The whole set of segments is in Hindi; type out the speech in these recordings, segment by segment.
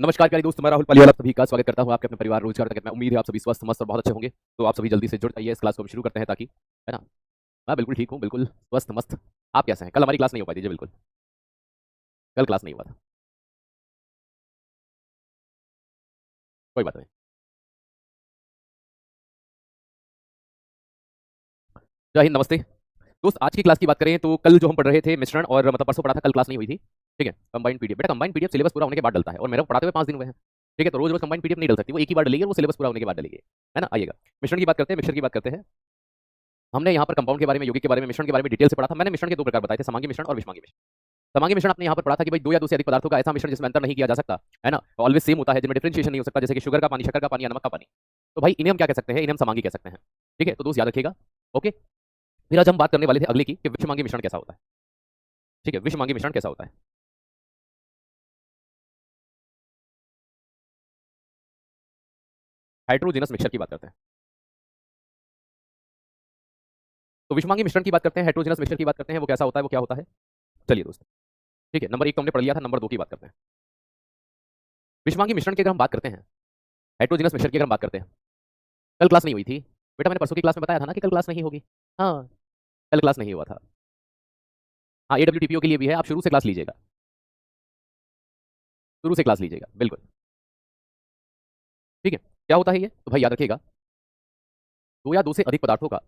नमस्कार प्यारे दोस्त, मैं राहुल पालीवाल आप सभी का स्वागत करता हूं आपके अपने परिवार रोजगार तक। मैं उम्मीद है आप सभी स्वस्थ मस्त और बहुत अच्छे होंगे। तो आप सभी जल्दी से जुड़ जाइए, इस क्लास को हम शुरू करते हैं ताकि, है ना। मैं बिल्कुल ठीक हूं, बिल्कुल स्वस्थ मस्त। आप कैसे हैं? कल हमारी क्लास नहीं हो पाई थी जी, बिल्कुल कल क्लास नहीं हुआ था। कोई बात नहीं। जय हिंद, नमस्ते दोस्त। आज की क्लास की बात करें तो कल जो हम पढ़ रहे थे मिश्रण, और मतलब परसों पढ़ा था, कल क्लास नहीं हुई थी। ठीक है, कंबाइंड पीडीएफ। बेटा कंबाइंड पीडीएफ सिलेबस पूरा होने के बाद डलता है, और मेरे को पढ़ाते हुए 5 दिन हुए हैं। ठीक है, तो रोज रोज कंबाइंड पीडीएफ नहीं डल सकती, वो एक ही बार डलेगी और वो सिलेबस पूरा होने के बाद डलेगी, है ना। आइएगा, मिश्रण की बात करते हैं। मिश्रण की बात करते हैं। हमने यहाँ पर कंपाउंड के बारे में, यौगिक के बारे में, मिश्रण के बारे में डिटेल से पढ़ा था। मैंने मिश्रण के दो प्रकार बताए थे, समांगी मिश्रण और विषमांगी मिश्रण। समांगी मिश्रण आपने यहाँ पर पढ़ा था कि भाई दो या दो से अधिक पदार्थों का ऐसा मिश्रण जिसमें अंतर नहीं किया जा सकता, है ना, ऑलवेज सेम होता है, जिनमें डिफरेंशिएशन नहीं हो सकता, जैसे कि शुगर का पानी, शक्कर का पानी या नमक का पानी। तो भाई इन्हें हम क्या कह सकते हैं? इन्हें हम समांगी कह सकते हैं। ठीक है, तो दोस्त याद रखिएगा। ओके, फिर आज हम बात करने वाले थे अगले की कि विषमांगी मिश्रण कैसा होता है। ठीक है, विषमांगी मिश्रण कैसा होता है। हाइड्रोजिनस मिक्सचर की बात करते हैं। तो विषमांगी मिश्रण की बात करते हैं, हाइड्रोजिनस मिक्सचर की बात करते हैं। वो कैसा होता है, वो क्या होता है? चलिए दोस्त, ठीक है, नंबर एक तो हमने पढ़ लिया था, नंबर दो की बात करते हैं। विषमांगी मिश्रण की अगर हम बात करते हैं, हाइड्रोजिनस मिक्सचर की अगर हम बात करते हैं, कल क्लास नहीं हुई थी बेटा। मैंने परसों की क्लास में बताया था ना कि कल क्लास नहीं होगी। हाँ, कल क्लास नहीं हुआ था। हाँ, AWTPO के लिए भी है, आप शुरू से क्लास लीजिएगा, शुरू से क्लास लीजिएगा, बिल्कुल। ठीक है, क्या होता है ये? तो भाई याद रखिएगा, दो या दो से अधिक पदार्थों का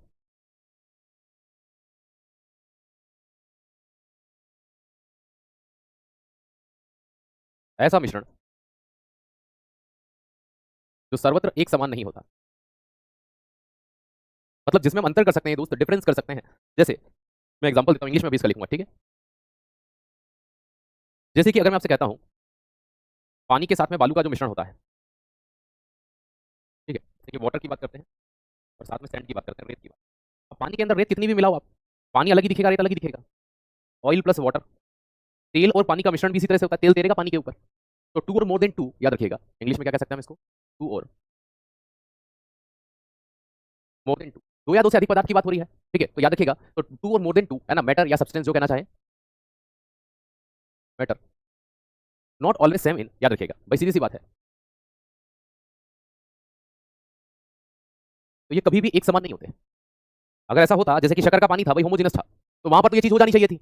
ऐसा मिश्रण जो सर्वत्र एक समान नहीं होता, मतलब जिसमें हम अंतर कर सकते हैं दोस्त, डिफरेंस कर सकते हैं। जैसे मैं एग्जांपल देता हूं, इंग्लिश में भी इसका लिखूंगा, ठीक है। जैसे कि अगर मैं आपसे कहता हूं, पानी के साथ में बालू का जो मिश्रण होता है, ठीक है, देखिए वाटर की बात करते हैं और साथ में सैंड की बात करते हैं, रेत की बात। अब पानी के अंदर रेत कितनी भी मिलाओ आप, पानी अलग ही दिखेगा, रेत अलग ही दिखेगा। ऑयल प्लस वाटर, तेल और पानी का मिश्रण भी इसी तरह से होता है, तेल तैरेगा पानी के ऊपर। तो टू और मोर देन टू याद रखिएगा, इंग्लिश में क्या कह सकते हैं हम इसको? टू और मोर देन टू, दो या दो से अधिक पदार्थ की बात हो रही है। ठीक है, तो याद रखिएगा, तो टू और मोर देन टू, है ना, मैटर या सब्सटेंस जो कहना चाहे, matter not always same in, याद रखिएगा भाई, सीधी सी बात है। तो ये कभी भी एक समान नहीं होते। अगर ऐसा होता जैसे कि शक्कर का पानी था भाई, होमोजेनस था, तो वहां पर तो ये चीज हो जानी चाहिए थी,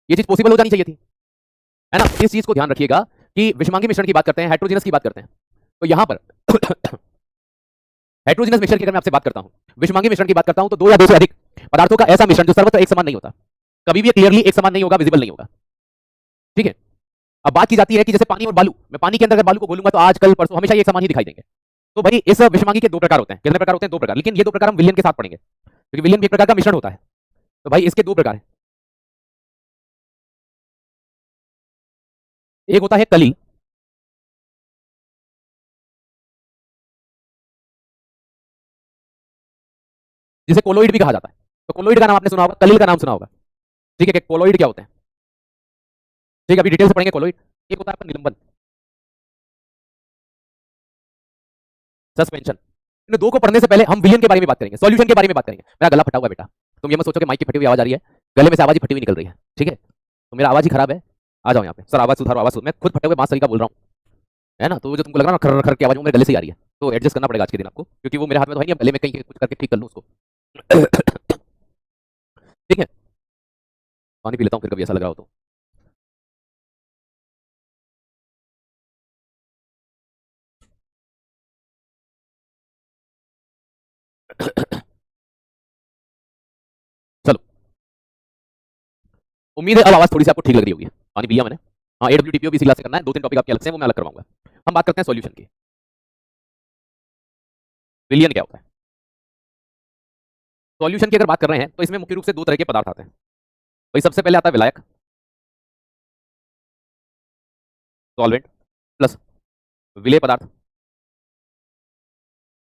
ये चीज पॉसिबल हो जानी चाहिए थी, है ना। इस चीज को ध्यान रखिएगा कि विषमांगी मिश्रण की बात करते हैं, हाइड्रोजनस की बात करते हैं। तो यहां पर हाइड्रोजनस मिश्रण की अगर मैं आपसे बात करता हूं, विषमांगी मिश्रण की बात करता हूं, तो दो या दो से अधिक पदार्थों का ऐसा मिश्रण जो सर्वत्र एक समान नहीं होता, कभी भी क्लियरली एक समान नहीं होगा, विजिबल नहीं होगा। ठीक है, अब बात की जाती है कि जैसे पानी और बालू, मैं पानी के अंदर अगर बालू को घोलूंगा तो आज कल परसों हमेशा ये एक समान ही दिखाई देंगे। तो भाई इस विषमांगी के दो प्रकार होते हैं। कितने प्रकार होते हैं? दो प्रकार, लेकिन ये दो प्रकार हम विलियन के साथ पढ़ेंगे, क्योंकि विलियन भी एक प्रकार का मिश्रण होता है। तो भाई इसके दो प्रकार हैं। एक होता है कलिल, जिसे कोलोइड भी कहा जाता है। तो कोलोइड का नाम आपने सुना होगा, कलिल का नाम सुना होगा। ठीक है, कि कोलोइड क्या होते हैं, ठीक है, अभी डिटेल से पढ़ेंगे कोलोइड। एक होता है अपन निलंबन, सस्पेंशन। इन दो को पढ़ने से पहले हम विलियन के बारे में बात करेंगे, सॉल्यूशन के बारे में बात करेंगे। मेरा गला फटा हुआ है बेटा, तुम ये मत सोचो कि माइक की फटी हुई आवाज आ रही है, गले में से आवाज ही फटी हुई निकल रही है। ठीक है, तो मेरा आवाज ही खराब है। आ जाओ यहाँ पे सर, आवाज सुधारो, आवाज सुधारो। मैं खुद फटे हुए बांस तरीका बोल रहा हूँ, है ना। तो वो जो तुमको लग रहा है ना खर खर की आवाज, वो मेरे गले से ही आ रही है। तो एडजस्ट करना पड़ेगा आज के दिन आपको, क्योंकि वो मेरे हाथ में तो है नहीं, अब गले में कहीं कुछ करके ठीक कर लूँ उसको। ठीक है, पानी पी लेता हूँ फिर, कभी ऐसा लग रहा हो तो। चलो, उम्मीद है अब आवाज थोड़ी सी आपको ठीक लग रही होगी। पानी पिया मैंने। हाँ, AWTPO भी इसी क्लास से करना है, दो तीन टॉपिक आपके अलग से हैं, वो मैं अलग करवाऊंगा। हम बात करते हैं सॉल्यूशन की। विलियन क्या होता है? सॉल्यूशन की अगर बात कर रहे हैं तो इसमें मुख्य रूप से दो तरह के पदार्थ आते हैं। भाई सबसे पहले आता है विलायक, सॉल्वेंट, प्लस विलेय पदार्थ,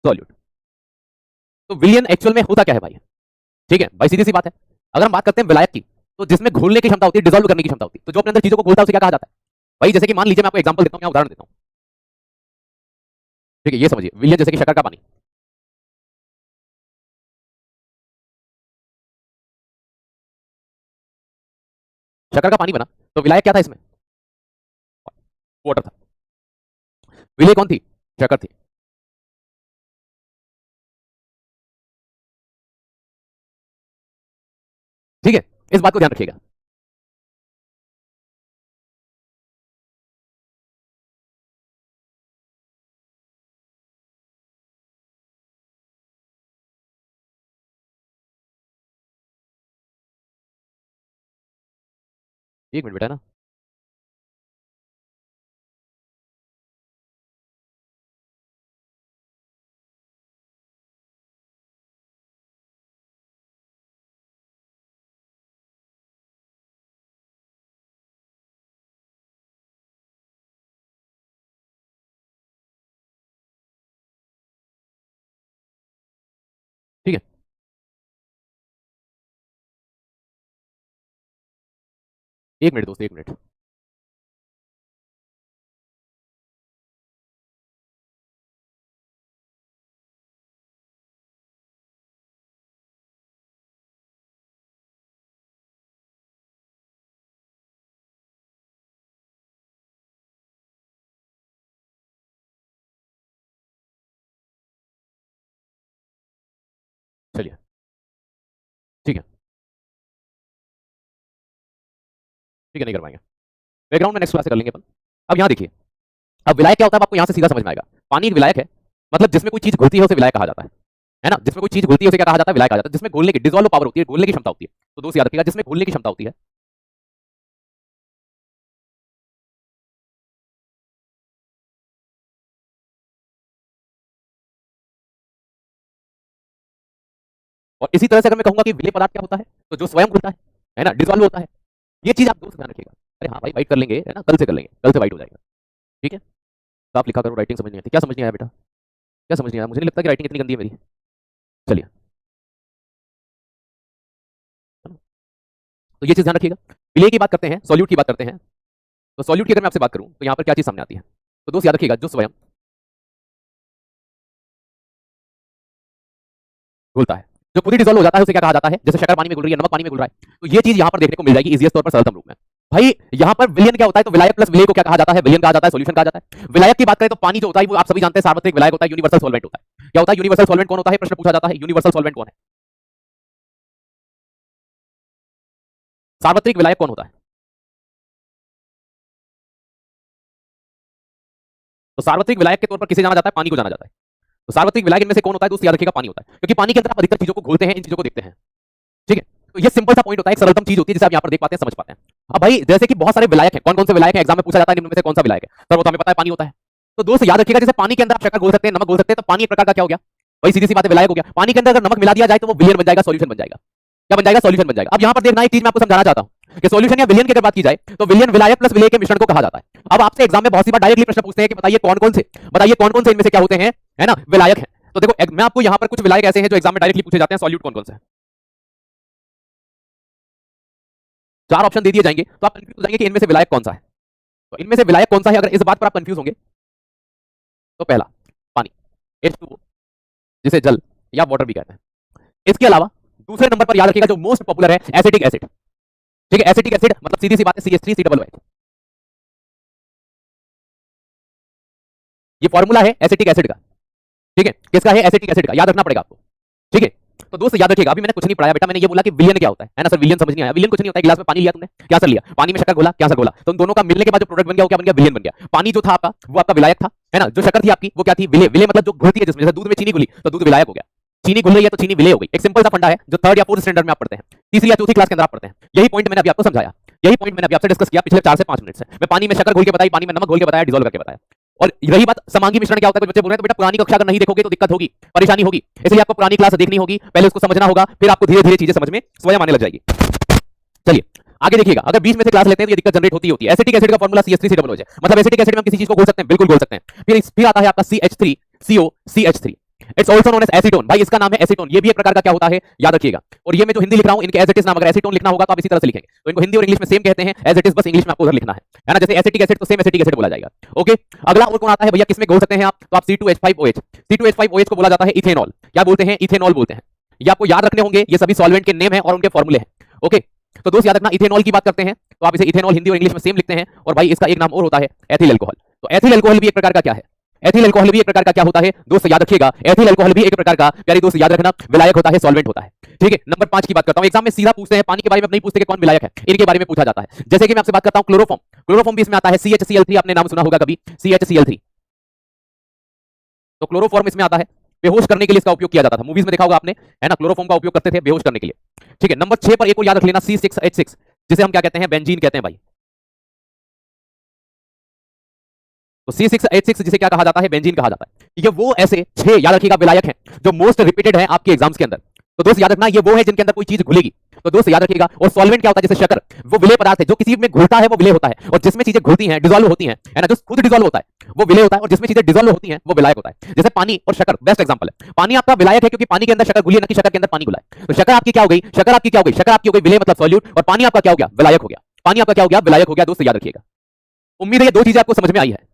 सॉल्यूट। तो विलियन एक्चुअल में होता क्या है भाई? ठीक है भाई, सीधी सी बात है। अगर हम बात करते हैं विलायक की, तो जिसमें घोलने की क्षमता होती है, डिसॉल्व करने की क्षमता होती है, तो जो अपने अंदर चीजों को घोलता है उसे क्या कहा जाता है? भाई जैसे कि मान लीजिए, मैं आपको एग्जांपल देता हूं, उदाहरण देता हूं। ठीक है, ये समझिए, विलियन जैसे कि शक्कर का पानी। शक्कर का पानी बना, तो विलायक क्या था इसमें? वाटर था। विलेय कौन थी? शक्कर थी। ठीक है, इस बात को ध्यान रखिएगा। एक मिनट बेटा ना। ठीक है, एक मिनट दोस्त, एक मिनट। चलिए, ठीक है, ठीक है, नहीं कर पाएंगे। बैकग्राउंड में नेक्स्ट क्लास से कर लेंगे अपन। अब यहाँ देखिए, अब विलायक क्या होता है आपको यहाँ से सीधा समझ में आएगा। पानी एक विलायक है, मतलब जिसमें कोई चीज घुलती है उसे विलायक कहा जाता है ना। जिसमें कोई चीज घुलती है उसे क्या कहा जाता है? विलायक कहा जाता है। जिसमें घुलने की डिसॉल्व पावर होती है, घुलने की क्षमता होती है। तो दोस्त याद रखिएगा, जिसमें घुलने की क्षमता होती है, और इसी तरह से अगर मैं कहूंगा कि विलेय पदार्थ क्या होता है, तो जो स्वयं घुलता है ना, डिसॉल्व होता है। ये चीज आप दोस्त ध्यान रखिएगा। अरे हाँ भाई, वाइट कर लेंगे, है ना, कल से कर लेंगे, कल से वाइट हो जाएगा। ठीक है, तो आप लिखा करो, राइटिंग समझ नहीं आती। क्या समझ नहीं आया बेटा? क्या समझ नहीं आया? मुझे नहीं लगता कि राइटिंग इतनी गंदी है मेरी। चलिए, तो ये चीज ध्यान रखिएगा। विलेय की बात करते हैं, सॉल्यूट की बात करते हैं। तो सॉल्यूट की अगर मैं आपसे बात करूं तो यहाँ पर क्या चीज सामने आती है? तो दोस्त याद रखिएगा, जो स्वयं घुलता है, जो खुद ही डिसॉल्व हो जाता है, उसे क्या कहा जाता है? जैसे शक्कर पानी में घुल रही है, नमक पानी में घुल रहा है, तो ये चीज यहाँ पर देखने को मिल जाएगी इजीएस्ट तौर पर, सरलतम रूप में। भाई यहाँ पर विलयन क्या होता है? तो विलायक प्लस विलेय को क्या कहा जाता है? विलयन कहा जाता है, सॉल्यूशन कहा जाता है। विलायक की बात करें तो पानी जो होता है वो आप सभी जानते हैं सार्वत्रिक विलायक होता है, यूनिवर्सल सॉल्वेंट होता है। क्या होता है? यूनिवर्सल सॉल्वेंट कौन होता है? प्रश्न पूछा जाता है, यूनिवर्सल सॉल्वेंट कौन है? सार्वत्रिक विलायक कौन होता है? तो सार्वत्रिक विलायक के तौर पर किसे जाना जाता है? पानी को जाना जाता है। तो सार्वत्रिक विलायक इनमें से कौन होता है? दोस्त याद रखिएगा, पानी होता है, क्योंकि पानी के अंदर आप अधिकतर चीजों को घोलते हैं, इन चीजों को देखते हैं। ठीक है, तो ये सिंपल सा पॉइंट होता है, एक सरलतम चीज होती है जिसे आप यहाँ पर देख पाते हैं, समझ पाते हैं। अब भाई जैसे कि बहुत सारे विलायक हैं, कौन कौन से विलायक हैं एग्जाम में पूछा जाता है, निम्न में से कौन सा विलायक है? सर वो तो हमें पता है, पानी होता है। तो दोस्त याद रखिएगा, जैसे पानी के अंदर आप शक्कर घोल सकते हैं, नमक घोल सकते हैं, तो पानी एक प्रकार का क्या हो गया? वही सीधी सी बात है, विलायक हो गया। पानी के अंदर अगर नमक मिला दिया जाए तो वो विलियन बन जाएगा, सॉल्यूशन बन जाएगा। क्या बन जाएगा? सॉल्यूशन बन जाएगा। अब यहाँ पर देखना, एक चीज मैं आपको समझाना चाहता हूँ कि सॉल्यूशन या विलियन की अगर बात की जाए तो विलियन विलायक प्लस विलेय के मिश्रण को कहा जाता है। अब आपसे एग्जाम में बहुत सी बार डायरेक्टली प्रश्न पूछते हैं कि बताइए कौन कौन से इनमें से क्या होते हैं, है ना, विलायक हैं। तो देखो, मैं आपको यहाँ पर कुछ विलायक ऐसे हैं जो एग्जाम में डायरेक्टली पूछे जाते हैं, सॉल्यूट कौन कौन से हैं। चार ऑप्शन दे दिए जाएंगे तो आप कंफ्यूज हो जाएंगे कि इनमें से विलायक कौन सा है। तो इनमें से विलायक कौन सा है, अगर इस बात पर आप कंफ्यूज होंगे, तो पहला पानी, H2O, जिसे जल या वाटर भी कहते हैं। इसके अलावा दूसरे नंबर पर याद रखिएगा, जो मोस्ट पॉपुलर है, एसिटिक एसिड। ठीक है, एसिटिक एसिड मतलब सीधी सी बात है, CH3COOH। ये फॉर्मूला है एसिटिक एसिड का। ठीक है, किसका है? एसिटिक एसिड का, याद रखना पड़ेगा आपको। ठीक है, तो दोस्त याद रखिएगा, अभी मैंने कुछ नहीं पढ़ाया बेटा, मैंने ये बोला कि विलियन क्या होता है ना सर? विलियन समझ नहीं आया। विलियन कुछ नहीं होता है, गिलास में पानी लिया तुमने, क्या सर लिया? पानी में शक्कर घोला, क्या सर घोला? तो उन दोनों का मिलने के बाद जो प्रोडक्ट बन गया वो क्या बन गया? विलियन बन गया। पानी जो था आपका वो आपका विलायक था, है ना। जो शक्कर थी आपकी वो क्या थी? विलेय। विलेय मतलब जो घुलती है, जिसमें जैसे दूध में चीनी घुली तो दूध विलायक हो गया। चीनी घुल रही है तो चीनी विलेय हो गई। एक सिंपल सा फंडा है जो थर्ड या फोर्थ स्टैंडर्ड में आप पढ़ते हैं, तीसरी या चौथी क्लास के अंदर आप पढ़ते हैं। यही पॉइंट मैंने अभी आपको समझाया, यही पॉइंट मैंने अभी आपसे डिस्कस किया पिछले 4 से 5 मिनट से। मैं पानी में शक्कर घोल के बताई, पानी में नमक घोल के बताया, डिसॉल्व करके बताया। और रही बात समांगी मिश्रण क्या होता है, कुछ बच्चे बोल रहे हैं तो बेटा पुरानी कक्षा अगर नहीं देखोगे तो दिक्कत होगी, परेशानी होगी, इसलिए आपको पुरानी क्लास देखनी होगी, पहले उसको समझना होगा, फिर आपको धीरे धीरे चीजें समझ में स्वयं आने लग जाएगी। चलिए आगे देखिएगा, अगर बीच में से क्लास लेते हैं तो ये दिक्कत जनरेट होती है। एसिटिक एसिड का फॉर्मूला CH3COOH है, मतलब एसिटिक एसिड में हम किसी चीज को घोल सकते हैं, बिल्कुल घोल सकते हैं। फिर आता है आपका CH3COCH3, it's also known as acetone. भाई इसका नाम है एसीटोन, ये भी एक प्रकार का क्या होता है, याद रखिएगा। और ये मैं जो हिंदी लिख रहा हूं, इनके एज इट इज नाम, अगर एसीटोन लिखना होगा तो आप इसी तरह से लिखेंगे, तो इनको हिंदी और इंग्लिश में सेम कहते हैं, एज इट इज, बस इंग्लिश में आपको उधर लिखना है ना। जैसे एसिटिक एसिड तो सेम एसिटिक एसिड बोला जाएगा। ओके, अगला और कौन आता है भैया, किसमें घोल सकते हैं आप? तो आप C2H5OH, C2H5OH को बोला जाता है इथेनॉल। क्या बोलते हैं? इथेनॉल बोलते हैं। ये आपको याद रखने होंगे, ये सभी सॉल्वेंट के नेम है और उनके फॉर्मूले हैं। ओके, तो दोस्त याद रखना, इथेनॉल की बात करते हैं तो आप इसे इथेनॉल हिंदी और इंग्लिश में सेम लिखते हैं। और भाई इसका एक नाम और होता है एथिल अल्कोहल। तो एथिल अल्कोहल भी एक प्रकार का क्या है? एथिल अल्कोहल भी एक प्रकार का क्या होता है दोस्त, याद रखिएगा, एथिल अल्कोहल भी एक प्रकार का, प्यारे दोस्त याद रखना, विलायक होता है, सॉल्वेंट होता है। ठीक है, नंबर 5 की बात करता हूं। एग्जाम में सीधा पूछते हैं, पानी के बारे में नहीं पूछते कि कौन विलायक है, इनके बारे में पूछा जाता है। जैसे कि मैं आपसे बात करता हूं क्लोरोफॉर्म, क्लोरोफॉर्म भी इसमें आता है, CHCl3, आपने नाम सुना होगा कभी, CHCl3। तो क्लोरोफॉर्म इसमें आता है, बेहोश करने के लिए इसका उपयोग किया जाता था, मूवीज में देखा होगा आपने, है ना, क्लोरोफॉर्म का उपयोग करते थे बेहोश करने के लिए। ठीक है, नंबर 6 पर एक और याद रख लेना, C6H6, जिसे हम क्या कहते हैं, बेंजीन कहते हैं भाई। तो C6H6 जिसे क्या कहा जाता है, बेंजीन कहा जाता है। ये वो ऐसे 6 याद रखिएगा विलायक हैं जो मोस्ट रिपीटेड है आपके एग्जाम्स के अंदर। तो दोस्त याद रखना, ये वो है जिनके अंदर कोई चीज घुलेगी। तो दोस्त याद रखिएगा, और सॉल्वेंट क्या होता है, जैसे शक्कर, वो विलेय पदार्थ है, जो किसी में घुलता है वो विलेय होता है, और जिसमें चीजें घुलती हैं, डिसॉल्व होती हैं, है ना, जो खुद डिसॉल्व होता है वो विलेय होता है, और जिसमें चीजें डिसॉल्व होती हैं वो विलायक होता है। जैसे पानी और शक्कर बेस्ट एग्जांपल है। पानी आपका विलायक है क्योंकि पानी के अंदर शक्कर घुली है, ना कि शक्कर के अंदर पानी घुला है। तो शक्कर आपकी क्या हो गई, शक्कर आपकी क्या हो गई, शक्कर आपकी हो गई विलेय मतलब सॉल्यूट, और पानी आपका क्या हो गया, विलायक हो गया। पानी आपका क्या हो गया, विलायक हो गया। दोस्त याद रखिएगा, उम्मीद है ये दो चीजें आपको समझ में आई है।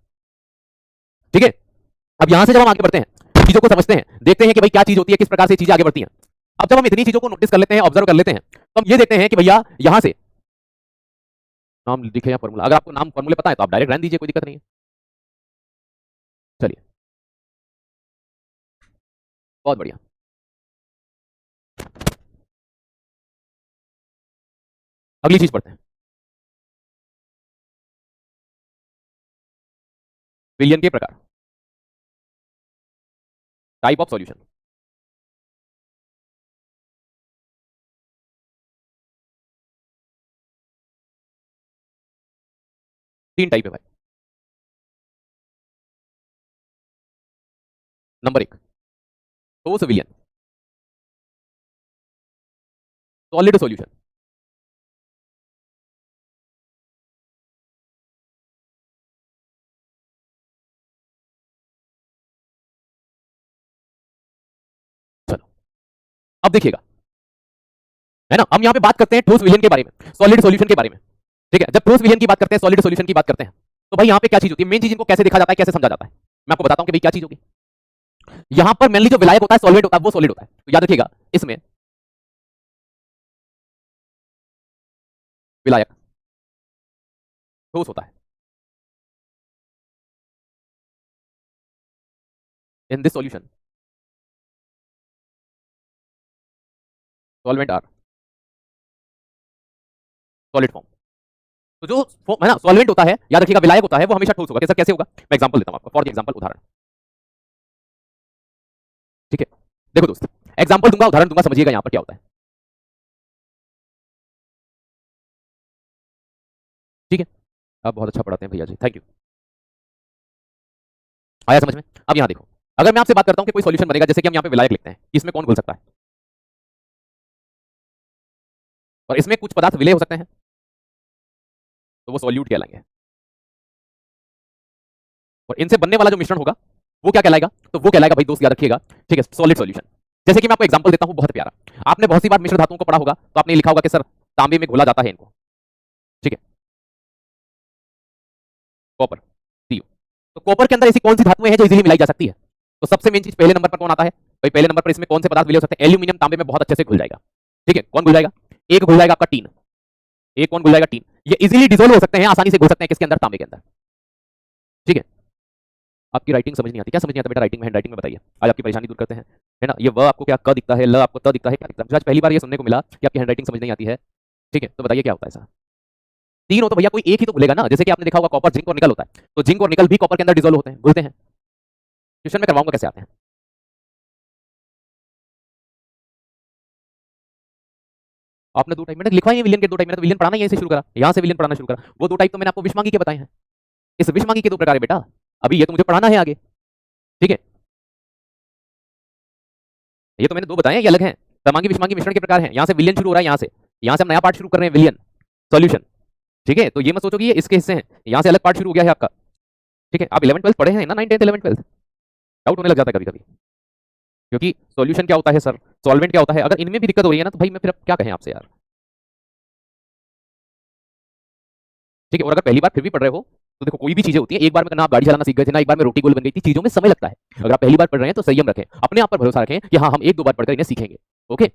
ठीक है, अब यहां से जब हम आगे बढ़ते हैं, चीजों को समझते हैं, देखते हैं कि भाई क्या चीज होती है, किस प्रकार से चीजें आगे बढ़ती हैं। अब जब हम इतनी चीजों को नोटिस कर लेते हैं, ऑब्जर्व कर लेते हैं, तो हम ये देखते हैं कि भैया यहां से नाम लिखे या फॉर्मूला, अगर आपको नाम फॉर्मूले पता है तो आप डायरेक्ट रहने दीजिए, कोई दिक्कत नहीं है। चलिए, बहुत बढ़िया। अगली चीज पढ़ते हैं, विलियन के प्रकार, टाइप ऑफ सॉल्यूशन। तीन टाइप है भाई। नंबर 1, ठोस विलियन, सॉलिड सॉल्यूशन। चलो, अब देखिएगा, है ना, हम यहां पे बात करते हैं ठोस विलियन के बारे में, सॉलिड सॉल्यूशन के बारे में। ठीक है, जब ठोस विलियन की बात करते हैं, सॉलिड सॉल्यूशन की बात करते हैं, तो भाई यहां पे क्या चीज होती है, मेन चीज इनको कैसे देखा जाता है, कैसे समझा जाता है, मैं आपको बताता हूं कि भाई क्या चीज होगी। यहां पर मेनली जो विलायक होता है, सॉल्वेंट होता है, वो सॉलिड होता है। तो याद रखिएगा, इसमें विलायक ठोस होता है। In this solution solvent are solid form. तो जो है ना सॉल्वेंट होता है, याद रखिएगा, विलायक होता है, वो हमेशा ठोस होगा। कैसे कैसे होगा, मैं एग्जांपल देता हूं आपको, फॉर एग्जांपल उदाहरण। ठीक है, देखो दोस्त, एग्जांपल दूंगा, उदाहरण दूंगा, समझिएगा यहां पर क्या होता है। ठीक है, आप बहुत अच्छा पढ़ाते हैं भैया जी, थैंक यू। आया समझ में। अब यहां देखो, अगर मैं आपसे बात करता हूं कि कोई सॉल्यूशन बनेगा, जैसे कि हम यहां पे विलायक लिखते हैं, इसमें कौन घुल सकता है, और इसमें कुछ पदार्थ विलय हो सकते हैं, तो वो सॉल्यूट कहलाएंगे। और इनसे बनने वाला जो मिश्रण होगा वो क्या कहलाएगा, तो वो कहलाएगा भाई दोस्त याद रखिएगा, ठीक है, सॉलिड सॉल्यूशन। जैसे कि मैं आपको एग्जांपल देता हूं, बहुत प्यारा, आपने बहुत सी बार मिश्र धातुओं को पढ़ा होगा, तो आपने लिखा होगा कि सर तांबे में घोला जाता है इनको। ठीक है, कॉपर, सीयू। तो कॉपर के अंदर ऐसी कौन सी धातुएं हैं जो इजीली मिलाई जा सकती है, तो सबसे मेन चीज पहले नंबर पर कौन आता है भाई, पहले नंबर पर इसमें कौन से पदार्थ विलय हो सकते हैं, एल्यूमिनियम तांबे में बहुत अच्छे से घुल जाएगा। ठीक है, कौन घुल जाएगा, एक घुल जाएगा आपका टीन, एक कौन घुल जाएगा, टीन। ये इजीली डिसॉल्व हो सकते हैं, आसानी से घुल सकते हैं किसके अंदर, तांबे के अंदर। ठीक है, आपकी राइटिंग समझ नहीं आती, क्या समझ नहीं आता बेटा राइटिंग में, हैंड राइटिंग में बताइए, आज आपकी परेशानी दूर करते हैं, है ना। ये व आपको क्या क दिखता है, ल आपको त दिखता है, क्या दिखता है, मुझे आज पहली बार ये सुनने को मिला कि आपकी हैंड राइटिंग समझ नहीं आती है। ठीक है, तो बताइए क्या होता है ऐसा, तीन हो तो भैया कोई एक ही तो घुलेगा ना, जैसे कि आपने देखा होगा कॉपर, जिंक और निकल होता है, तो जिंक और निकल भी कॉपर के अंदर डिसॉल्व होते हैं, घुलते हैं। ट्यूशन में करवाऊंगा कैसे आते हैं। आपने दो टाइप मैंने लिखवाई है विलियन के, दो टाइप, मैंने तो विलियन पढ़ाना ही यहीं से शुरू करा, यहाँ से विलियन पढ़ाना शुरू करा। वो दो टाइप तो मैंने आपको विषमांगी के बताए हैं, इस विषमांगी के दो प्रकार है बेटा, अभी ये तो मुझे पढ़ाना है आगे। ठीक है, ये तो मैंने दो बताए हैं, ये अलग हैं, समांगी विषमांगी मिश्रण के प्रकार हैं। यहाँ से विलियन शुरू हो रहा है, यहाँ से हम नया पार्ट शुरू कर रहे हैं, विलियन सॉल्यूशन। ठीक है, तो ये मत सोचो कि ये इसके हिस्से हैं, यहाँ से अलग पार्ट शुरू हो गया है आपका। ठीक है, आप 11th 12th पढ़े हैं ना, 9th 10th 11th 12th, doubt होने लग जाता है कभी कभी, क्योंकि सॉल्यूशन क्या होता है सर, सॉल्वेंट क्या होता है, अगर इनमें भी दिक्कत हो रही है ना, तो भाई मैं फिर अब क्या कहें आपसे यार। ठीक है, और अगर पहली बार फिर भी पढ़ रहे हो, तो देखो कोई भी चीजें होती है, एक बार में ना आप गाड़ी चलाना सीख गए थे ना, एक बार में रोटी गोल बन गई थी, चीजों में समय लगता है। अगर आप पहली बार पढ़ रहे हैं तो संयम रखें, अपने आप पर भरोसा रखें कि हाँ हम एक दो बार पढ़कर इन्हें सीखेंगे। ओके,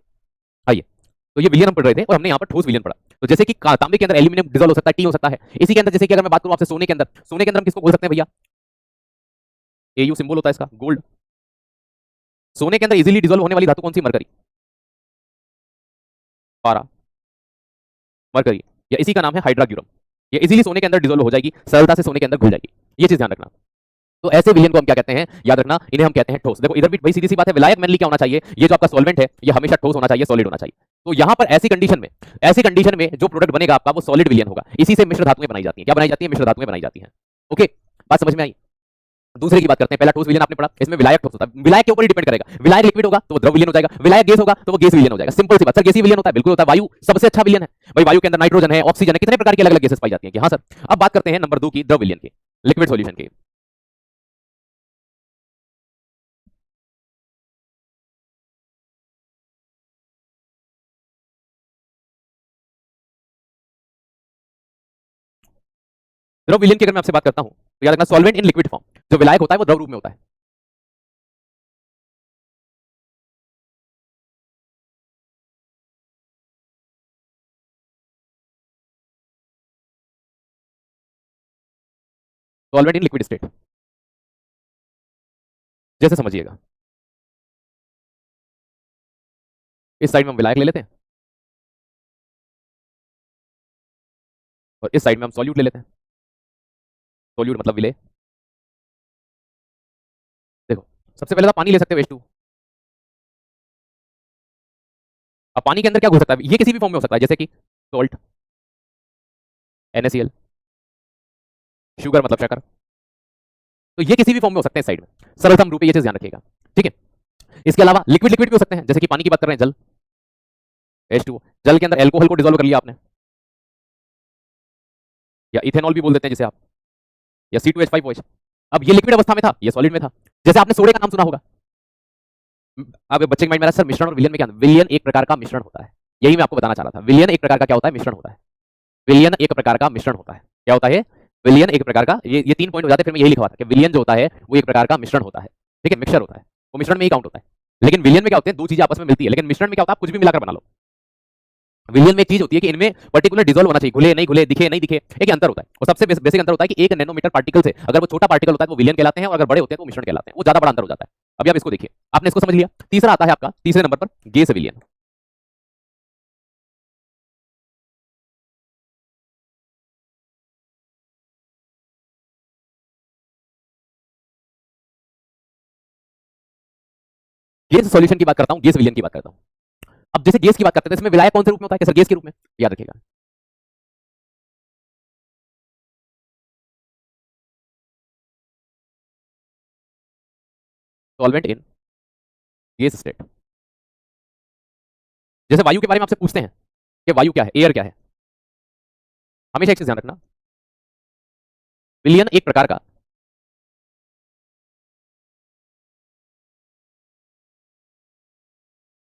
आइए, तो ये विलियन हम पढ़ रहे थे, और हमने यहाँ पर ठोस विलियन पढ़ा। तो जैसे कि तांबे के अंदर एल्यूमिनियम डिसॉल्व हो सकता है, टी हो सकता है, इसी के अंदर जैसे कि अगर मैं बात करूं आपसे सोने के अंदर हम किसको बोल सकते हैं भैया, AU सिंबल होता है इसका, गोल्ड। सोने के अंदर इजीली डिजोल्व होने वाली धातु कौन सी? मरकरी, पारा, मरकरी, या इसी का नाम है हाइड्राक्यूरम। ये इजीली सोने के अंदर डिजोल्व हो जाएगी, सरलता से सोने के अंदर घुल जाएगी। ये चीज ध्यान रखना। तो ऐसे विलयन को हम क्या कहते हैं, याद रखना, इन्हें हम कहते हैं ठोस। देखो इधर भी भाई सीधी सी बात है, विलायक मेनली क्या होना चाहिए, ये जो आपका सॉल्वेंट है ये हमेशा ठोस होना चाहिए, सॉलिड होना चाहिए। तो यहां पर ऐसी कंडीशन में जो प्रोडक्ट बनेगा आपका वो सॉलिड विलयन होगा। इसी से मिश्र धातुएं बनाई जाती हैं। क्या बनाई जाती है? मिश्र धातुएं बनाई जाती हैं। ओके, बात समझ में आई? दूसरे की बात करते हैं। पहला ठोस विलयन आपने पढ़ा, इसमें विलायक ठोस होता है। विलायक के ऊपर ही डिपेंड करेगा। विलायक लिक्विड होगा तो वो द्रव विलयन हो जाएगा, विलायक गैस होगा तो वो गैस विलयन हो जाएगा। सिंपल सी बात। सर गैसीय विलयन होता है? बिल्कुल होता है। वायु सबसे अच्छा विलयन है भाई। वायु के अंदर नाइट्रोजन है, ऑक्सीजन है, कितने प्रकार की अलग अलग गैसेस पाई जाती हैं कि हाँ सर। अब बात करते हैं नंबर 2 की, द्रव विलयन की, लिक्विड सॉल्यूशन की। द्रव विलयन की अगर मैं आपसे बात करता हूं तो याद रखना, सॉल्वेंट इन लिक्विड फॉर्म, जो विलायक होता है वो द्रव रूप में होता है। सॉल्वेंट इन लिक्विड स्टेट, जैसे समझिएगा, इस साइड में हम विलायक ले लेते हैं और इस साइड में हम सॉल्यूट ले लेते हैं। सॉल्यूट मतलब विलेय। देखो सबसे पहले तो पानी ले सकते हो, H2। अब पानी के अंदर क्या घुल सकता है? ये किसी भी फॉर्म में हो सकता है, जैसे कि सॉल्ट, NaCl, शुगर मतलब शक्कर। तो ये किसी भी फॉर्म में हो सकते हैं इस साइड में। सरलतम रूप है, ये चीज ध्यान रखिएगा, ठीक है। इसके अलावा लिक्विड लिक्विड भी हो सकते हैं, जैसे कि पानी की बात कर रहे हैं, जल, H2O। जल के अंदर एल्कोहल को डिसॉल्व कर लिया आपने, या इथेनॉल भी बोल देते हैं जिसे आप, या C2H5OH। अब ये लिक्विड अवस्था में था, ये सॉलिड में था। जैसे आपने सोडे का नाम सुना होगा। अब बच्चे के माइंड में सर मिश्रण और विलयन में क्या? विलयन एक प्रकार का मिश्रण होता है। यही मैं आपको बताना चाह रहा था। विलयन एक प्रकार का क्या होता है? मिश्रण होता है। विलयन एक प्रकार का मिश्रण होता है। क्या होता है? विलयन एक प्रकार का, ये 3 पॉइंट हो जाते हैं, फिर मैं यही लिखवा था कि विलयन जो होता है वो एक प्रकार का मिश्रण होता है, ठीक है, मिक्सचर होता है, वो मिश्रण में ही काउंट होता है। लेकिन विलयन में क्या होते हैं? दो चीजें आपस में मिलती है। लेकिन मिश्रण में क्या होता है? आप कुछ भी मिलाकर बना लो। विलयन में एक चीज होती है कि इनमें पर्टिकुलर डिसॉल्व होना चाहिए, घुले नहीं घुले, दिखे नहीं दिखे, एक अंतर होता है। और सबसे बेसिक अंतर होता है कि 1 नैनोमीटर पार्टिकल से अगर वो छोटा पार्टिकल होता है तो वो विलयन कहलाते हैं, और अगर बड़े होते हैं तो वो मिश्रण कहलाते हैं। वो ज्यादा बड़ा अंतर हो जाता है। अभी आप इसको देखिए, आपने इसको समझ लिया। तीसरा आता है आपका, तीसरे नंबर पर, गैस विलयन। गैस सॉल्यूशन की बात करता हूं, गैस विलयन की बात करता हूं। अब जैसे गैस की बात करते हैं, इसमें विलायक कौन से रूप में होता है? सर गैस के रूप में, याद रखिएगा। Solvent in gas state. जैसे वायु के बारे में आपसे पूछते हैं कि वायु क्या है, एयर क्या है, हमेशा एक चीज ध्यान रखना, विलयन एक प्रकार का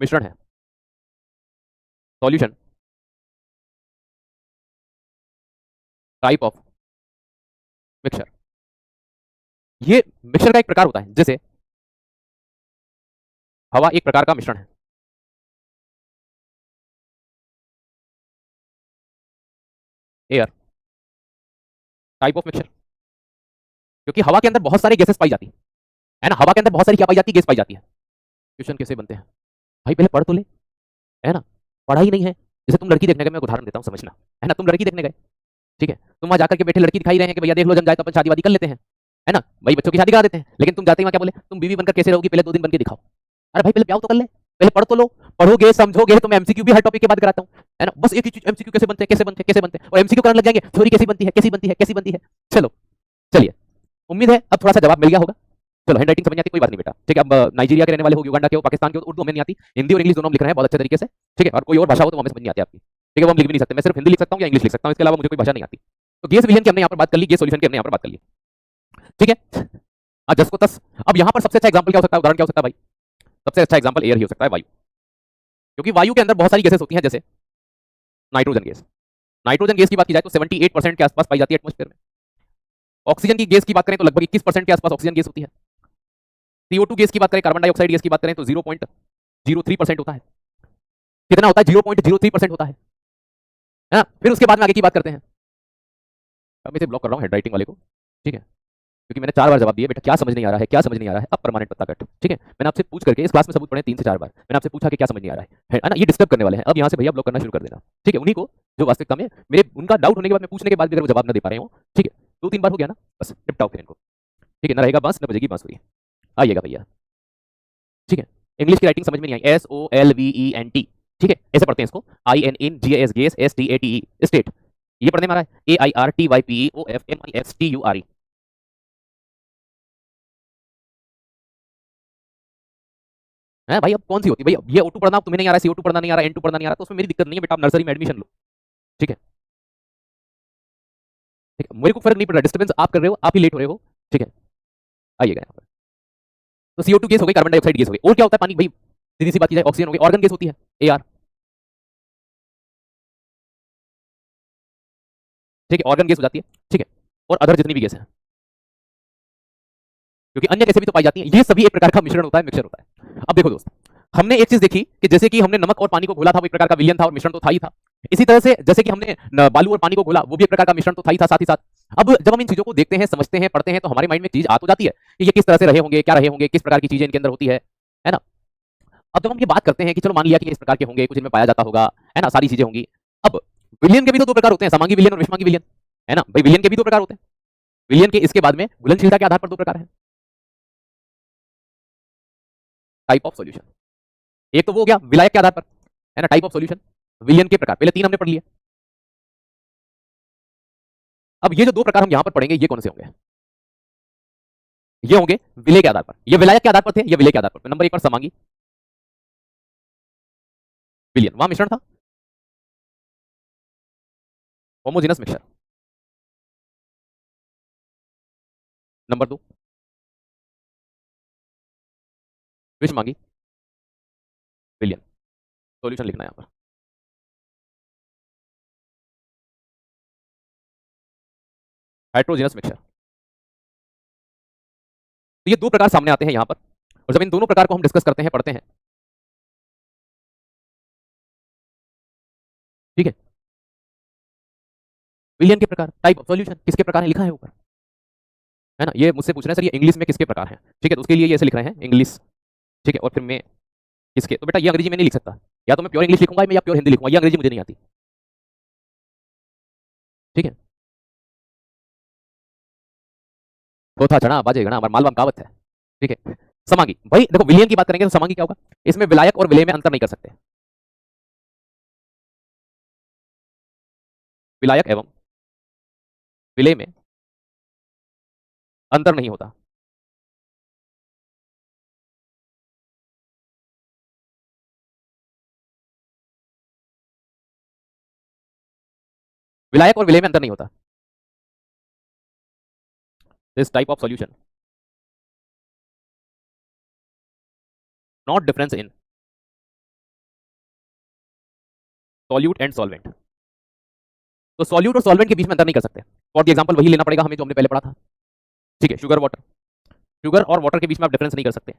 मिश्रण है, सॉल्यूशन टाइप ऑफ मिक्सचर। ये मिक्सचर का एक प्रकार होता है। जैसे हवा एक प्रकार का मिश्रण है, एयर टाइप ऑफ मिक्सचर। क्योंकि हवा के अंदर बहुत सारी गैसेस पाई जाती है ना, हवा के अंदर बहुत सारी क्या पाई जाती है? गैस पाई जाती है। क्वेश्चन कैसे बनते हैं भाई? पहले पढ़ तो ले, है ना, पढ़ा ही नहीं है। जैसे तुम लड़की देखने गए, मैं उदाहरण देता हूं समझना, है ना, तुम लड़की देखने गए, ठीक है, तुम वहां जाकर के बैठे लड़की दिखाई रहे हैं कि भैया देख लो, जम जाए तो अपन शादी वादी कर लेते हैं, है ना भाई, बच्चों की शादी करा देते हैं। लेकिन तुम जाते ही वहां क्या बोले? तुम बीवी बनकर कैसे रहोगी? पहले 2 दिन बन के दिखाओ। अरे भाई पहले ब्याह तो कर ले, पहले पढ़ तो लो। पढ़ोगे समझोगे तो मैं एमसीक्यू भी हर टॉपिक के बाद कराता हूं, है ना। बस एक ही चीज, एमसीक्यू कैसे बनते हैं, कैसे बनते हैं, कैसे बनते हैं, और एमसीक्यू कराने लग जाएंगे, थ्योरी कैसी बनती है, कैसी बनती है, कैसी बनती है। चलो चलिए, उम्मीद है अब थोड़ा सा जवाब मिल गया होगा। चलो, हैंड राइटिंग समझ नहीं आती कोई बात नहीं बेटा, ठीक है। अब नाइजीरिया के रहने वाले हो, युगांडा के हो, पाकिस्तान के हो, उर्दू हमें नहीं आती, हिंदी और इंग्लिश दोनों हम लिख रहे हैं बहुत अच्छे तरीके से, ठीक है। और कोई और भाषा हो तो हमें समझ नहीं आती आपकी, ठीक है, वो हम लिख भी नहीं सकते। मैं सिर्फ हिंदी लिख सकता हूँ या इंग्लिश लिख सकता हूँ, इसके अलावा मुझे कोई भाषा नहीं आती। तो गैस विलयन की हमने यहाँ पर बात कर ली, गैस सॉल्यूशन की हमने यहाँ पर बात कर ली, ठीक है। जस को तस। अब यहाँ पर सबसे अच्छा एग्जाम्पल क्या हो सकता है, उदाहरण क्या हो सकता है भाई? सबसे अच्छा एग्जाम्पल एयर ही हो सकता है, वायु। क्योंकि वायु के अंदर बहुत सारी गैसेस होती हैं, जैसे नाइट्रोजन गैस। नाइट्रोजन गैस की बात की जाए तो 78% के आसपास पाई जाती है एटमॉस्फेयर में। ऑक्सीजन की गैस की बात करें तो लगभग 21% के आसपास ऑक्सीजन गैस होती है। CO2 गैस की बात करें, कार्बन डाइऑक्साइड गैस की बात करें तो 0.03% होता है। कितना होता है? 0.03% होता है ना। फिर उसके बाद में आगे की बात करते हैं। अब मैं इसे ब्लॉक कर रहा हूं हेड राइटिंग वाले को, ठीक है। क्योंकि मैंने 4 बार जवाब दिए, बेटा क्या समझ नहीं आ रहा है, क्या समझ नहीं आ रहा है, अब परमानेंट पत्ता कट। ठीक है, मैंने आपसे पूछ करके इस क्लास में सबूत पढ़े 3 से 4 बार, मैंने आपसे पूछा कि क्या समझ नहीं आ रहा है ना, ये डिस्टर्ब करने वाले हैं। अब यहाँ से भैया ब्लॉक करना शुरू कर देना। ठीक है, उन्हीं को जो वास्तविकता में मेरे उनका डाउट होने के बाद, मैं पूछने के बाद भी अगर वो जवाब ना दे पा रहे हो, ठीक है, 2-3 बार हो गया ना, बस निपटाओ फिर इनको। ठीक है, ना रहेगा बांस, ना बजेगी बांसुरी। आइएगा भैया। ठीक है, इंग्लिश की राइटिंग समझ में नहीं आई, SOLVENT। ठीक है, ऐसे पढ़ते हैं इसको, INN GAS STATE, स्टेट। ये पढ़ने में आ रहा है, AIRTYPEOFMISTURE। है भाई, अब कौन सी होती है भैया, ये O2 पढ़ना तुम्हें नहीं आ रहा है, CO2 पढ़ना नहीं आ रहा है, N2 पढ़ना नहीं आ रहा, तो उसमें मेरी दिक्कत नहीं है बेटा, आप नर्सरी में एडमिशन लो। ठीक है, ठीक है, मेरे को फर्क नहीं पड़ रहा, डिस्टर्बेंस आप कर रहे हो, आप ही लेट हो रहे हो। ठीक है, आइएगा यहाँ पर। तो CO2 गैस हो गई, कार्बन डाइऑक्साइड गैस हो गई, और क्या होता है पानी भाई, सीधी सी बात की जाए, ऑक्सीजन हो गई, ऑर्गन गैस होती है AR। ठीक है, ऑर्गन गैस हो जाती है। ठीक है, और अदर जितनी भी गैस है, क्योंकि अन्य गैसें भी तो पाई जाती हैं, ये सभी एक प्रकार का मिश्रण होता है, मिक्सचर होता है। अब देखो दोस्त, हमने एक चीज देखी कि जैसे कि हमने नमक और पानी को घोला था, वो एक प्रकार का विलयन था और मिश्रण तो था ही था। इसी तरह से जैसे कि हमने बालू और पानी को घोला, वो भी एक प्रकार का मिश्रण तो था ही था, साथ ही साथ। अब जब हम इन चीजों को देखते हैं, समझते हैं, पढ़ते हैं, तो हमारे माइंड में चीज आ तो जाती है कि ये किस तरह से रहे होंगे, क्या रहे होंगे, किस प्रकार की चीजें इनके अंदर होती है ना। अब जब हम ये बात करते हैं कि चलो मान लिया कि इस प्रकार के होंगे, कुछ इनमें पाया जाता होगा, है ना, सारी चीजें होंगी। अब विलयन के भी तो 2 प्रकार होते हैं, समांगी विलयन और विषमांगी विलयन, है ना भाई, विलयन के भी 2 प्रकार होते हैं। विलयन के इसके बाद में घुलनशीलता के आधार पर 2 प्रकार है, टाइप ऑफ सॉल्यूशन। एक तो वो हो गया विलायक के आधार पर, है ना, टाइप ऑफ सॉल्यूशन। विलयन के प्रकार पहले 3 हमने पढ़ लिए। अब ये जो 2 प्रकार हम यहां पर पढ़ेंगे, ये कौन से होंगे, ये होंगे विलय के आधार पर। ये विलायक के आधार पर थे, ये विलय के आधार पर। नंबर 1 पर समांगी विलयन, वहां मिश्रण था, होमोजेनस मिक्सचर। नंबर 2 विषमांगी विलयन। सॉल्यूशन लिखना है यहां पर, हाइड्रोजेनस मिक्सचर। तो ये 2 प्रकार सामने आते हैं यहां पर, और जब इन दोनों प्रकार को हम डिस्कस करते हैं, पढ़ते हैं, ठीक है, विलयन के प्रकार, टाइप ऑफ सॉल्यूशन, किसके प्रकार है लिखा है ऊपर, है ना। ये मुझसे पूछ रहे हैं सर ये इंग्लिश में किसके प्रकार है, ठीक है, तो उसके लिए ये ऐसे लिख रहे हैं इंग्लिश। ठीक है, और फिर मैं किसके, तो बेटा ये अंग्रेजी में नहीं लिख सकता, या तो मैं प्योर इंग्लिश लिखूंगा या प्योर हिंदी लिखूंगा, ये अंग्रेजी मुझे नहीं आती। ठीक है, चौथा चढ़ा बाजे गणा, हमारा मालवा में कहावत है। ठीक है, समांगी भाई देखो, विलयन की बात करेंगे तो समांगी क्या होगा, इसमें विलायक और विलय में अंतर नहीं कर सकते, विलायक एवं विलय में अंतर नहीं होता। विलायक और विलय में अंतर नहीं होता। This type of solution not difference in solute and solvent. तो सॉल्यूट और सॉल्वेंट के बीच में अंतर नहीं कर सकते। फॉर एग्जांपल वही लेना पड़ेगा हमें जो हमने पहले पढ़ा था। ठीक है, शुगर वाटर, शुगर और वाटर के बीच में आप डिफरेंस नहीं कर सकते।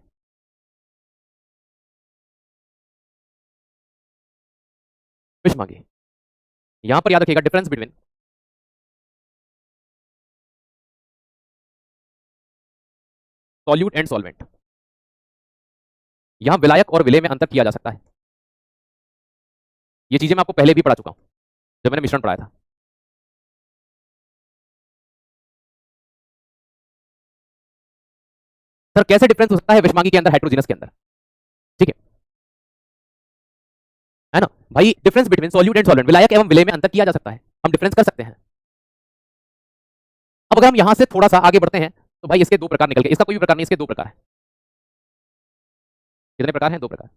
फिश मांगे, यहां पर याद रखिएगा difference between solute and solvent. यहां विलायक और विलय में अंतर किया जा सकता है। ये चीजें मैं आपको पहले भी पढ़ा चुका हूं जब मैंने मिश्रण पढ़ाया था। सर कैसे डिफरेंस हो सकता है विषमांगी के अंदर, हाइड्रोजनस के अंदर, ठीक है ना भाई, difference between solute and solvent, विलायक एवं विलय में अंतर किया जा सकता है, हम डिफरेंस कर सकते हैं। अब अगर हम यहां से थोड़ा सा आगे बढ़ते हैं, तो भाई इसके 2 प्रकार निकल गए, इसका कोई भी प्रकार नहीं, इसके 2 प्रकार है। कितने प्रकार हैं, 2 प्रकार।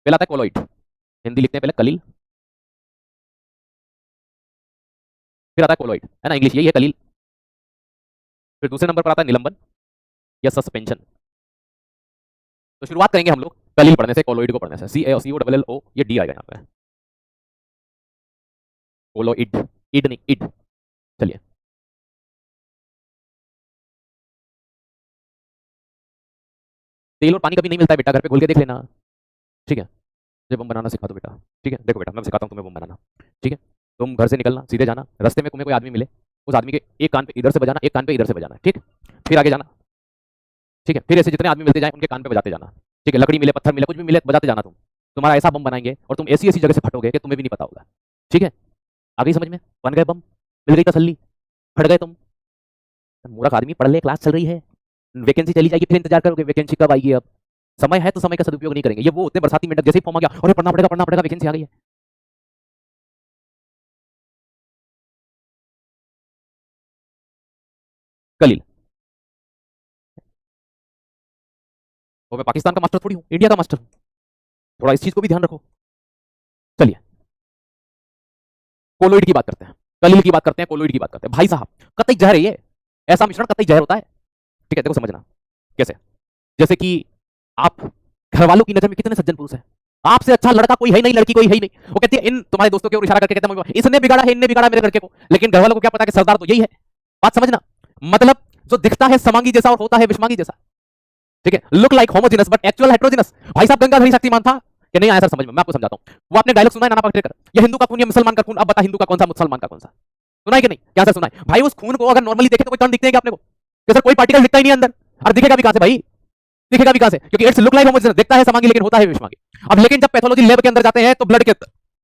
पहला आता है कोलोइड, हिंदी लिखते हैं पहले कलील, फिर आता है कोलोइड, है ना, इंग्लिश यही है कलील। फिर दूसरे नंबर पर आता है निलंबन या सस्पेंशन। तो शुरुआत करेंगे हम लोग कलील पढ़ने से, कोलोइड को पढ़ने से, CaCO ये डी आएगा यहाँ पे, कोलोइड, इड नहीं इड। चलिए, तेल और पानी कभी नहीं मिलता है बेटा, घर पे घोल के देख लेना। ठीक है, जब बम बनाना सिखा दो बेटा। ठीक है, देखो बेटा मैं सिखाता हूँ तुम्हें बम बनाना। ठीक है, तुम घर से निकलना, सीधे जाना, रास्ते में तुम्हें कोई आदमी मिले, उस आदमी के एक कान पे इधर से बजाना, एक कान पे इधर से बजाना, ठीक, फिर आगे जाना, ठीक है, फिर ऐसे जितने आदमी मिलते जाए उनके कान पे बजाते जाना, ठीक है, लकड़ी मिले, पत्थर मिले, कुछ भी मिले, बजाते जाना। तुम्हारा ऐसा बम बनाएंगे और तुम ऐसी ऐसी जगह से फटोगे कि तुम्हें भी नहीं पता होगा। ठीक है, आ गई समझ में? बन गए बम, मिल गई तसल्ली, फट गए तुम। मूर्ख आदमी, पढ़ ले, क्लास चल रही है, वैकेंसी चली जाएगी, फिर इंतजार करोगे वैकेंसी कब आएगी। अब समय है तो समय का सदुपयोग नहीं करेंगे। ये वो होते हैं बरसाती मेंढक, जैसे ही फॉर्म आ गया, अरे पढ़ना पड़ेगा, वैकेंसी आ गई है। कलील, और मैं पाकिस्तान का मास्टर थोड़ी हूँ, इंडिया का मास्टर हूँ, थोड़ा इस चीज को भी ध्यान रखो। चलिए, कोलोइड की बात करते हैं, कलील की बात करते हैं, कोलोइड की बात करते हैं। भाई साहब, कतई जहर है ये, ऐसा मिश्रण कतई जहर होता है। ठीक है, देखो समझना कैसे। जैसे कि आप, घर वालों की नजर में कितने सज्जन पुरुष हैं, आपसे अच्छा लड़का कोई है नहीं, लड़की कोई है ही नहीं। वो कहती है इन तुम्हारे दोस्तों के ओर इशारा करके कहते हैं इसने बिगाड़ा है, इनने बिगाड़ा मेरे लड़के को। लेकिन घर वालों को क्या पता कि सरदार तो यही है। बात समझना, मतलब जो दिखता है समांगी जैसा और होता है विषमांगी जैसा। ठीक है, look like homogeneous but actual heterogeneous. भाई साहब, गंगाधरी शक्तिमान था कि नहीं आया सर समझ में? मैं आपको समझाता हूं। वो आपने डायलॉग सुना है नाना पाटेकर, ये हिंदू का खून या मुसलमान का खून, अब बता हिंदू का कौन सा, मुसलमान का कौन सा? सुना है कि नहीं? क्या सर सुना है भाई? उस खून को अगर नॉर्मली देखे तो कोई कण दिखते हैं क्या अपने को? कि सर कोई पार्टिकल दिखता ही नहीं अंदर। और दिखेगा भी कहां से भाई? दिखेगा भी कहां से? क्योंकि इट्स लुक लाइक होमोजेनस, दिखता है समांगी लेकिन होता है विषमांगी। अब लेकिन जब पैथोलॉजी लैब के अंदर जाते हैं तो ब्लड के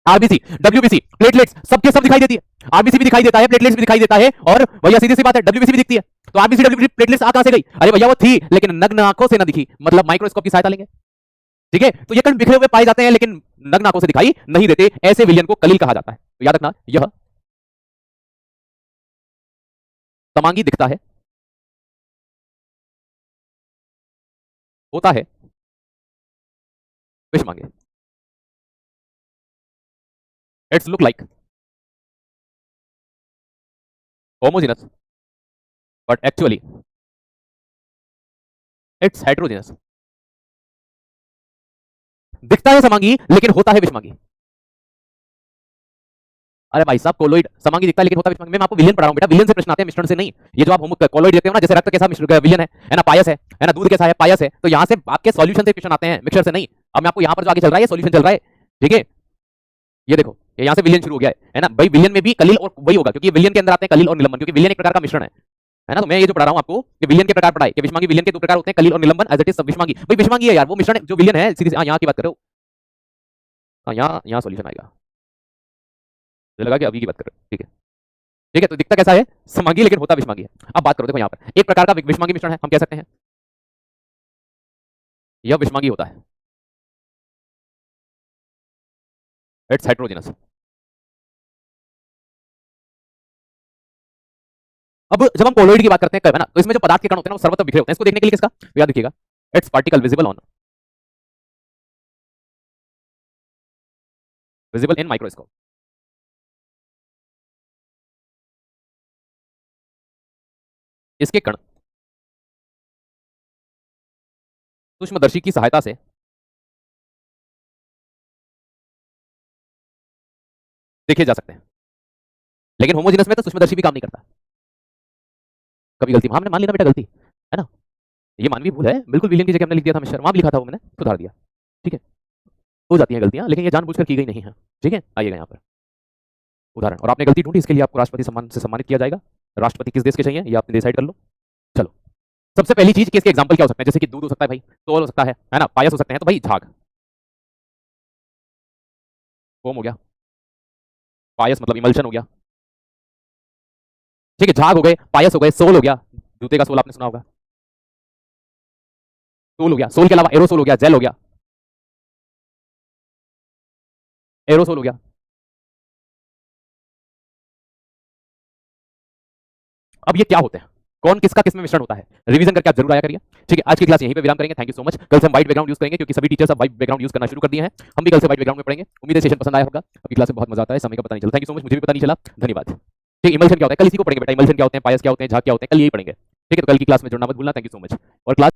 आरबीसी, डब्ल्यूबीसी, प्लेटलेट्स सबके सब दिखाई देती है। आरबीसी भी दिखाई देता है, प्लेटलेट्स भी दिखाई देता है, और भैया सीधी सी बात है डब्ल्यूबीसी भी दिखती है। तो आरबीसी डब्ल्यूबीसी प्लेटलेट्स आ कहां से गई? अरे भैया वो थी लेकिन नग्न आंखों से ना दिखी, मतलब माइक्रोस्कोप की सहायता लेंगे। ठीक है, तो ये कण बिखरे हुए पाए जाते हैं लेकिन नग्न आंखों से दिखाई नहीं देते। ऐसे विलियन को कलील कहा जाता है। तो याद रखना, यह समांगी दिखता है, होता है विषमांगी। It's look like homogeneous but actually it's heterogeneous. दिखता है समांगी लेकिन होता है विषमांगी। अरे भाई साहब, कोलोइड समांगी दिखता है लेकिन होता विषमांगी। मैं आपको विलियन पढ़ा रहा हूं बेटा, विलियन से प्रश्न आते हैं, मिश्रण से नहीं। ये जो आप कोलोइड देखते हो ना, जैसे रक्त कैसा विलियन है ना, पायस है ना, दूध कैसा है, पायस है। तो यहां से आपके सॉल्यूशन से क्वेश्चन आते हैं, मिक्सचर से नहीं। अब मैं आपको यहां पर जो आगे चल रहा है सॉल्यूशन चल रहा है, ठीक है। ये देखो, ये यहां से विलियन शुरू हो गया है ना भाई। विलियन में भी कलील और वही होगा, क्योंकि विलियन के अंदर आते हैं कलील और निलंबन, क्योंकि विलियन एक प्रकार का मिश्रण है ना। तो मैं ये जो पढ़ा रहा हूं आपको, कि विलियन के प्रकार पढ़ाए, कि विषमांगी विलियन के दो प्रकार होते हैं, कलील और निलंबन। एज इट इज सब विषमांगी, भाई विषमांगी है यार वो मिश्रण जो विलियन है। सीधी यहां की बात कर रहे हो, यहाँ यहाँ सॉल्यूशन आएगा। मुझे लगा कि अभी की बात कर रहे हो, ठीक है। ठीक है, तो दिखता कैसा है? समांगी लेकिन होता विषमांगी है। अब बात करो, देखो यहाँ पर एक प्रकार का विषमांगी मिश्रण है, हम कह सकते हैं यह विषमांगी होता है। It's heterogeneous. अब जब हम कोलोइड की बात करते हैं ना, तो इसमें जो पदार्थ के कण होते हैं ना, वो सर्वत्र बिखरे होते हैं। इसको देखने के लिए किसका तो याद रखिएगा, it's particle visible in microscope. इसके कण सूक्ष्मदर्शी की सहायता से देखे जा सकते हैं। लेकिन होमोजेनस में तो सूक्ष्मदर्शी भी काम नहीं करता। कभी गलती हमने मान लेना बेटा, गलती है ना, ये मानवीय भूल है बिल्कुल। विलियन की जगह हमने लिख दिया था मिश्रण, वहां भी लिखा था वो मैंने सुधार दिया। ठीक है, हो जाती हैं गलतियां, लेकिन ये जानबूझकर की गई नहीं है। ठीक है, आइएगा यहाँ पर उदाहरण। और आपने गलती ढूंढी, इसके लिए आपको राष्ट्रपति सम्मान से सम्मानित किया जाएगा। राष्ट्रपति किस देश के चाहिए ये आपने डिसाइड कर लो। चलो, सबसे पहली चीज कि इसके एग्जांपल क्या हो सकते हैं? जैसे कि दूध हो सकता है भाई, तोल हो सकता है ना, पायस हो सकते हैं। तो भाई झाग, फोम हो गया, पायस मतलब इमल्शन हो गया। ठीक है, झाग हो गए, पायस हो गए, सोल हो गया, जूते का सोल आपने सुना होगा, सोल हो गया। सोल के अलावा एरोसोल हो गया, जेल हो गया, एरोसोल हो गया। अब ये क्या होते हैं, कौन किसका किसमें मिश्रण होता है? रिवीजन करके आप जरूर आया करिए। ठीक है, आज की क्लास यहीं पे विराम करेंगे। Thank you so much. कल से हम व्हाइट बैकग्राउंड यूज करेंगे, क्योंकि सभी टीचर्स अब व्हाइट बैकग्राउंड यूज करना शुरू कर दिए हैं। हम भी कल से व्हाइट बैकग्राउंड में पढ़ेंगे। उम्मीद है सेशन पसंद आया होगा। अभी क्लास में बहुत मजा आता है, समय का पता नहीं चलता। थैंक यू सो मच, मुझे भी पता नहीं चला, धन्यवाद। ठीक, इमल्शन क्या होता है कल इसी को पढ़ेंगे बेटा। इमल्शन क्या होते हैं, पायस क्या होते हैं, झाग क्या होते हैं, कल यही पढ़ेंगे। ठीक है, तो कल की क्लास में जुड़ना मत भूलना। Thank you so much. और क्लास